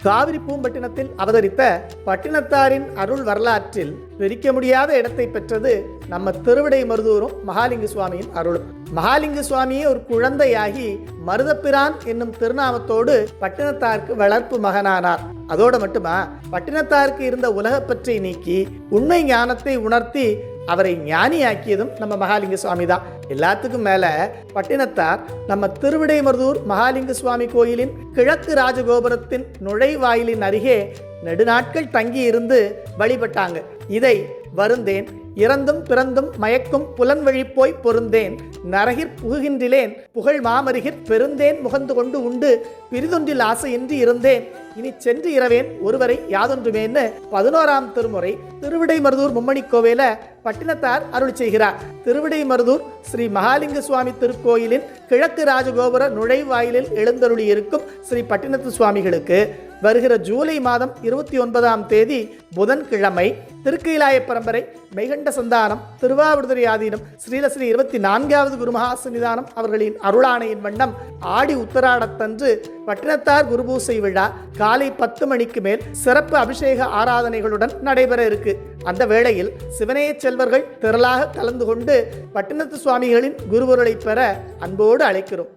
காவிரி பூம்பட்டினத்தில் அவதரித்த பட்டினத்தாரின் அருள் வரலாற்றில் பிரிக்க முடியாத இடத்தை பெற்றது நம்ம திருவிடைமருதூரும் மகாலிங்க சுவாமியின் அருளும். மகாலிங்க சுவாமியே ஒரு குழந்தையாகி மருதப்பிரான் என்னும் திருநாமத்தோடு பட்டினத்தாருக்கு வளர்ப்பு மகனானார். அதோடு மட்டுமா, பட்டினத்தாருக்கு இருந்த உலகப்பற்றை நீக்கி உண்மை ஞானத்தை உணர்த்தி அவரை ஞானியாக்கியதும் நம்ம மகாலிங்க சுவாமி தான். எல்லாத்துக்கும் மேல பட்டினத்தார் நம்ம திருவிடைமருதூர் மகாலிங்க சுவாமி கோயிலின் கிழக்கு ராஜகோபுரத்தின் நுழைவாயிலின் அருகே நெடுநாட்கள் தங்கி இருந்து வழிபட்டாங்க. இதை வருந்தேன், இறந்தும் பிறந்தும் மயக்கும் புலன் வழி போய் பொருந்தேன், நரகிற் புகுகின்றிலேன் புகழ் மாமருகிற் பெருந்தேன் முகந்து கொண்டு உண்டு பிரிதொன்றில் ஆசையின்றி இருந்தேன், இனி சென்று இரவேன் ஒருவரை யாதொன்றுமேன்னு 11ஆம் திருமுறை திருவிடைமருதூர் மும்மணி கோவில பட்டினத்தார் அருள் செய்கிறார். திருவிடைமருதூர் ஸ்ரீ மகாலிங்க சுவாமி திருக்கோயிலின் கிழக்கு ராஜகோபுர நுழைவாயிலில் எழுந்தருளி இருக்கும் ஸ்ரீ பட்டினத்து சுவாமிகளுக்கு வருகிற ஜூலை மாதம் 29ஆம் தேதி புதன்கிழமை திருக்கைலாய பரம்பரை மெய்கண்ட சந்தானம் திருவாவடுதுறை ஆதீனம் ஸ்ரீலஸ்ரீ 24வது குருமகா சன்னிதானம் அவர்களின் அருளாணையின் வண்ணம் ஆடி உத்தராடத்தன்று பட்டினத்தார் குருபூசை விழா காலை 10 மணிக்கு மேல் சிறப்பு அபிஷேக ஆராதனைகளுடன் நடைபெற இருக்கு. அந்த வேளையில் சிவனேய செல்வர்கள் திரளாக கலந்து கொண்டு பட்டினத்து சுவாமிகளின் குருவருளை பெற அன்போடு அழைக்கிறோம்.